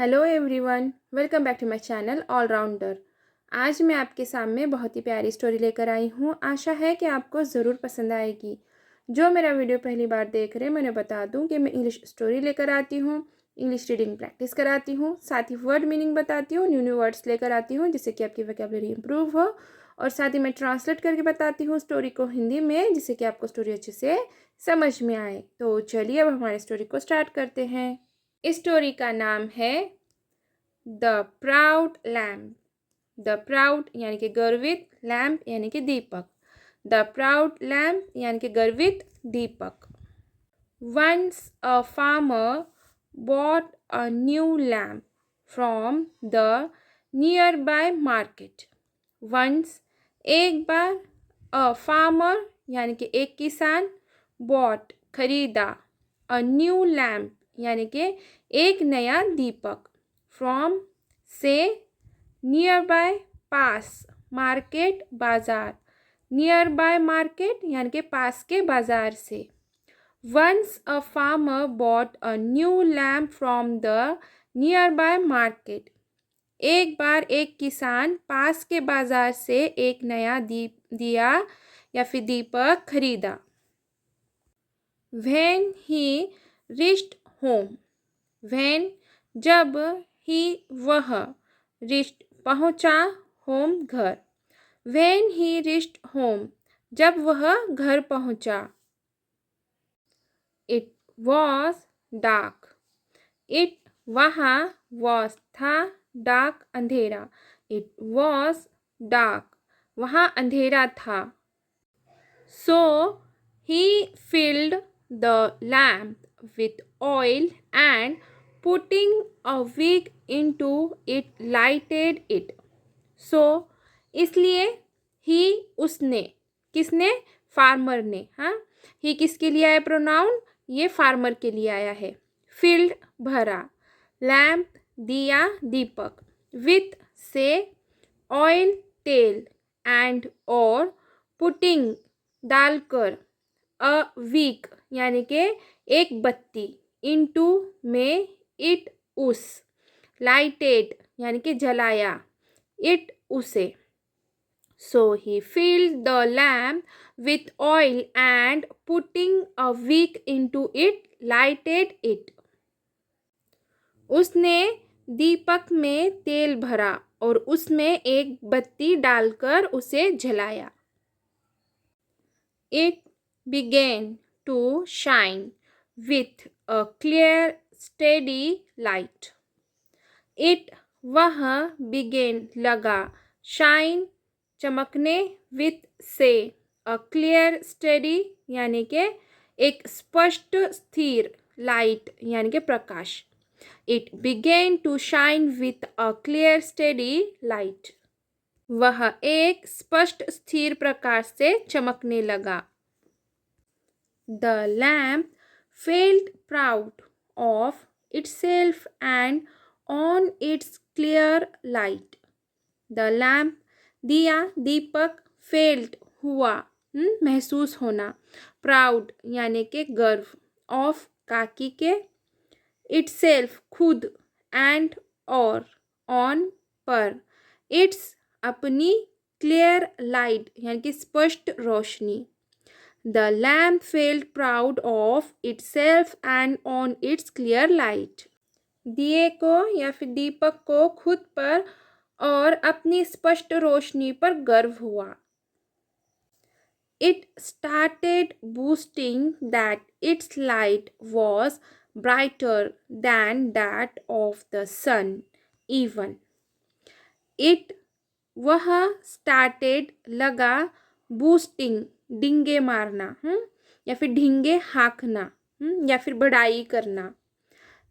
Hello everyone, welcome back to my channel allrounder. आज मैं आपके सामने बहुत ही प्यारी स्टोरी लेकर आई हूँ। आशा है कि आपको ज़रूर पसंद आएगी। जो मेरा वीडियो पहली बार देख रहे हैं, मैं उन्हें बता दूँ कि मैं इंग्लिश स्टोरी लेकर आती हूँ, इंग्लिश रीडिंग प्रैक्टिस कराती हूँ, साथ ही वर्ड मीनिंग बताती हूँ, न्यू न्यू वर्ड्स लेकर आती हूँ जिससे कि आपकी वोकैबुलरी इंप्रूव हो। और साथ ही मैं ट्रांसलेट करके बताती हूँ स्टोरी को हिंदी में, जिससे कि आपको स्टोरी अच्छे से समझ में आए। तो चलिए अब हमारे स्टोरी को स्टार्ट करते हैं। इस स्टोरी का नाम है the proud lamp. The proud यानी कि गर्वित, लैम्प यानी कि दीपक। द प्राउड लैम्प यानी कि गर्वित दीपक। Once a farmer bought a new lamp from the nearby market. Once एक बार, a farmer यानी कि एक किसान, bought खरीदा, a new lamp यानी कि एक नया दीपक, from से, nearby पास, market बाजार, nearby market यानी कि पास के बाजार से। Once a farmer bought a new lamp from the nearby market. एक बार एक किसान पास के बाजार से एक नया दिया या फिर दीपक खरीदा। When he reached home. When जब, he वह, reached पहुंचा, home घर। When he reached home जब वह घर पहुंचा। It was dark. It वहाँ, was था, dark अंधेरा। It was dark वहाँ अंधेरा था। So he filled the lamp with oil and putting a wick into it lighted it. So इसलिए he उसने, किसने, फार्मर ने। हाँ, ही किसके लिए आया प्रोनाउन, ये फार्मर के लिए आया है। फिल्ड भरा, लैम्प दिया दीपक, विथ से, ऑयल तेल, एंड और, पुटिंग डालकर, अ वीक यानी कि एक बत्ती, इनटू में, इट उस, लाइटेड यानी कि जलाया, इट उसे। So he filled the lamp with oil and putting a wick into it, lighted it. उसने दीपक में तेल भरा और उसमें एक बत्ती डालकर उसे जलाया। It began to shine with a clear, steady light. It वह, began लगा, shine चमकने, विथ से, अ क्लियर स्टेडी यानी कि एक स्पष्ट स्थिर, लाइट यानी कि प्रकाश। It began to shine with a clear steady light वह एक स्पष्ट स्थिर प्रकाश से चमकने लगा। The lamp felt proud of itself and on its clear light. The lamp दिया दीपक, फेल्ट हुआ, महसूस होना, प्राउड यानी कि गर्व, ऑफ काकी के, इटसेल्फ खुद, एंड और, ऑन पर, इट्स अपनी, क्लियर लाइट यानी कि स्पष्ट रोशनी। The lamp felt proud of itself and on its clear light. दिए को या फिर दीपक को खुद पर और अपनी स्पष्ट रोशनी पर गर्व हुआ। It started boasting that its light was brighter than that of the sun even. It वह, started लगा, boasting डिंगे मारना, या फिर ढींगे हाँकना, या फिर बड़ाई करना।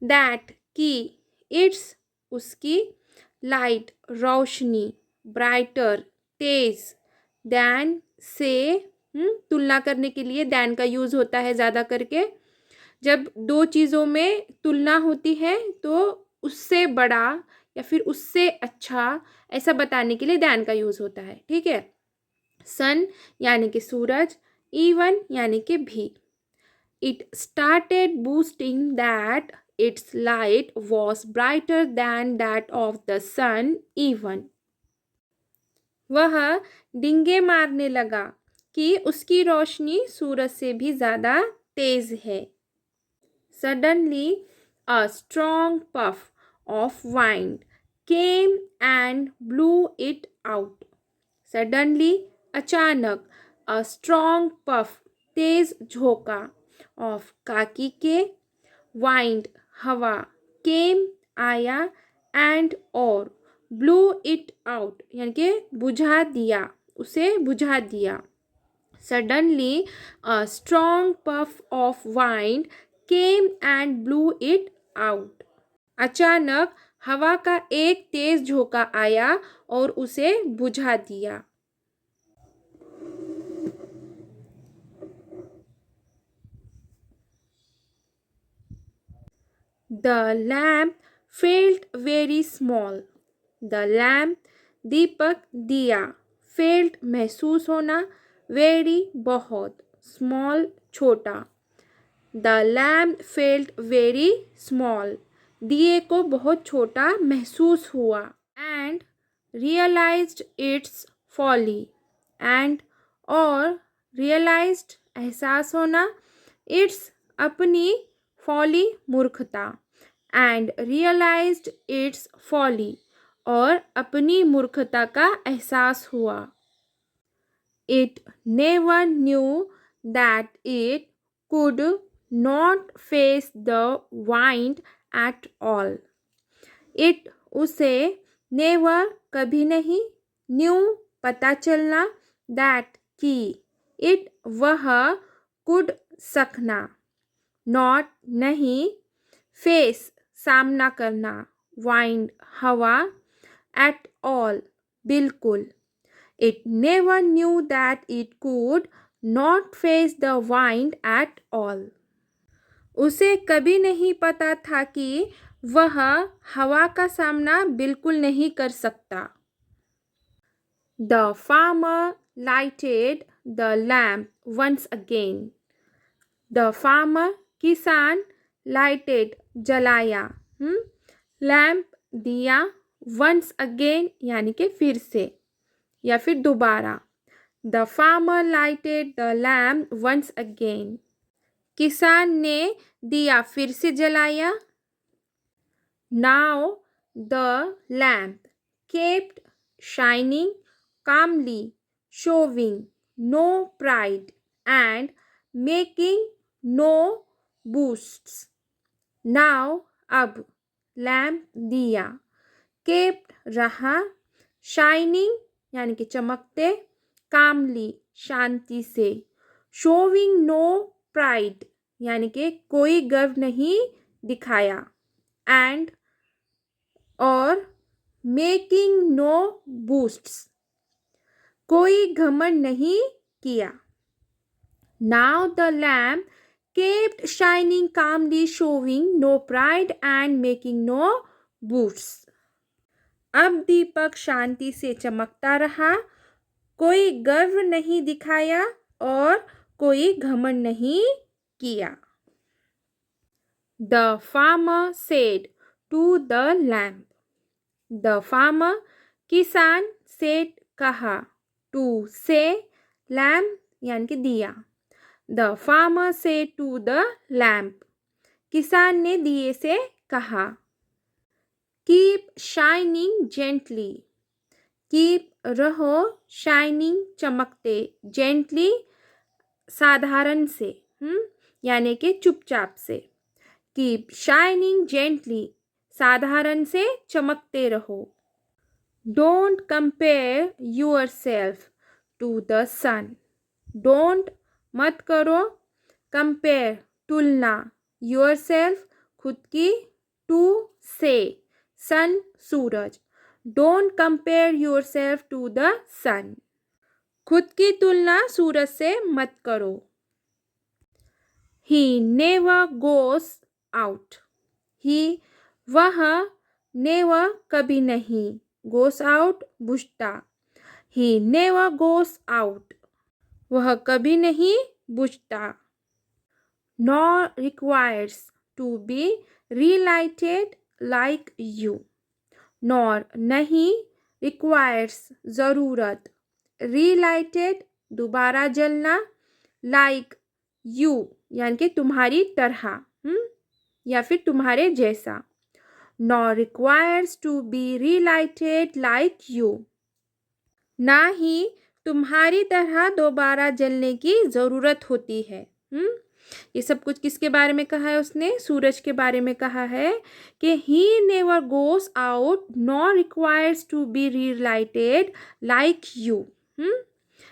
That की, its उसकी, लाइट रोशनी, ब्राइटर तेज, दैन से, तुलना करने के लिए दैन का यूज़ होता है ज़्यादा करके। जब दो चीज़ों में तुलना होती है तो उससे बड़ा या फिर उससे अच्छा, ऐसा बताने के लिए दैन का यूज़ होता है। ठीक है। सन यानी कि सूरज, इवन यानी कि भी। It started boosting that its light was brighter than that of the sun even. वह डिंगे मारने लगा कि उसकी रोशनी सूरज से भी ज़्यादा तेज है. Suddenly, a strong puff of wind came and blew it out. Suddenly, अचानक, a strong puff, तेज झोंका, of काकी के, wind, हवा, came, आया, and और, blew it out, यानी कि बुझा दिया, उसे बुझा दिया. Suddenly, a strong puff of wind came and blew it out. अचानक हवा का एक तेज झोंका आया और उसे बुझा दिया. The lamp felt very small. The lamp, दीपक, दिया, felt, महसूस होना, very, बहुत, small, छोटा. The lamp felt very small. दिए को बहुत छोटा महसूस हुआ. And realized its folly. And और realized, एहसास होना, its, अपनी, folly, मूर्खता. And realized its folly. और अपनी मूर्खता का एहसास हुआ. It never knew that it could not face the wind at all. It, उसे, never, कभी नहीं, knew, पता चलना, that, कि, it, वह, could, सकना, not, नहीं, face, सामना करना, wind, हवा, at all, बिल्कुल. It never knew that it could not face the wind at all. उसे कभी नहीं पता था कि वह हवा का सामना बिल्कुल नहीं कर सकता. The farmer lighted the lamp once again. The farmer, किसान, lighted, जलाया, lamp, दिया, once again, यानी कि फिर से या फिर दोबारा. The farmer lighted the lamp once again. किसान ने दिया फिर से जलाया. Now the lamp kept shining calmly, showing no pride and making no boasts. Now, अब, lamp, दिया, kept, रहा, shining, यानी कि चमकते, calmly, शांति से, showing no pride, यानी कि कोई गर्व नहीं दिखाया, and और making no boasts, कोई घमंड नहीं किया. Now the lamp kept shining calmly, showing no pride and making no boasts. अब दीपक शांति से चमकता रहा, कोई गर्व नहीं दिखाया और कोई घमंड नहीं किया. The farmer said to the lamp. The farmer, किसान, said, कहा, to, से, lamp, यानी कि दिया. The farmer said to the lamp. किसान ने दिए से कहा. Keep shining gently. Keep, रहो, shining, चमकते, gently, साधारण से, यानी कि चुपचाप से. Keep shining gently. साधारण से चमकते रहो. Don't compare yourself to the sun. Don't, मत करो, compare, तुलना, yourself, खुद की, to, से, sun, Suraj. Don't compare yourself to the sun. खुद की तुलना सूरज से मत करो. He never goes out. He, वह, never, कभी नहीं, goes out, बुझता. He never goes out. वह कभी नहीं बुझता. Nor requires to be relighted like you, nor नहीं, requires ज़रूरत, relighted दोबारा जलना, like you यानी कि तुम्हारी तरह, या फिर तुम्हारे जैसा, nor requires to be relighted like you, ना ही तुम्हारी तरह दोबारा जलने की ज़रूरत होती है। ये सब कुछ किसके बारे में कहा है उसने? सूरज के बारे में कहा है कि he never goes out nor requires to be relighted like you,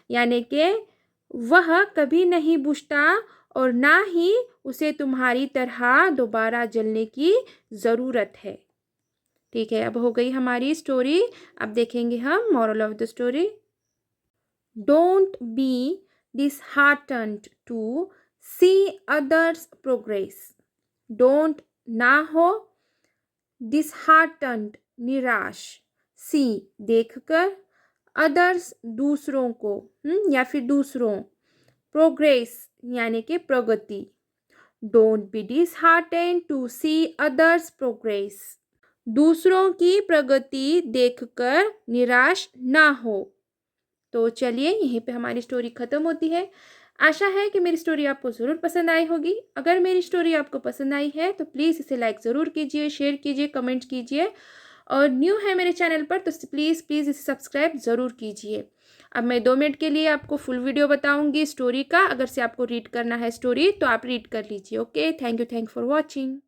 यानी कि वह कभी नहीं बुझता और ना ही उसे तुम्हारी तरह दोबारा जलने की ज़रूरत है। ठीक है, अब हो गई हमारी स्टोरी। अब देखेंगे हम moral of the story. Don't be disheartened to see others progress. Don't ना हो, disheartened निराश, see देखकर, others दूसरों को, या फिर दूसरों, progress यानी कि प्रगति। Don't be disheartened to see others progress. दूसरों की प्रगति देखकर निराश ना हो। तो चलिए यहीं पे हमारी स्टोरी ख़त्म होती है। आशा है कि मेरी स्टोरी आपको ज़रूर पसंद आई होगी। अगर मेरी स्टोरी आपको पसंद आई है तो प्लीज़ इसे लाइक ज़रूर कीजिए, शेयर कीजिए, कमेंट कीजिए, और न्यू है मेरे चैनल पर तो प्लीज़ इसे सब्सक्राइब ज़रूर कीजिए। अब मैं 2 मिनट के लिए आपको फुल वीडियो बताऊंगी स्टोरी का। अगर से आपको रीड करना है स्टोरी तो आप रीड कर लीजिए। Okay, thank you for watching.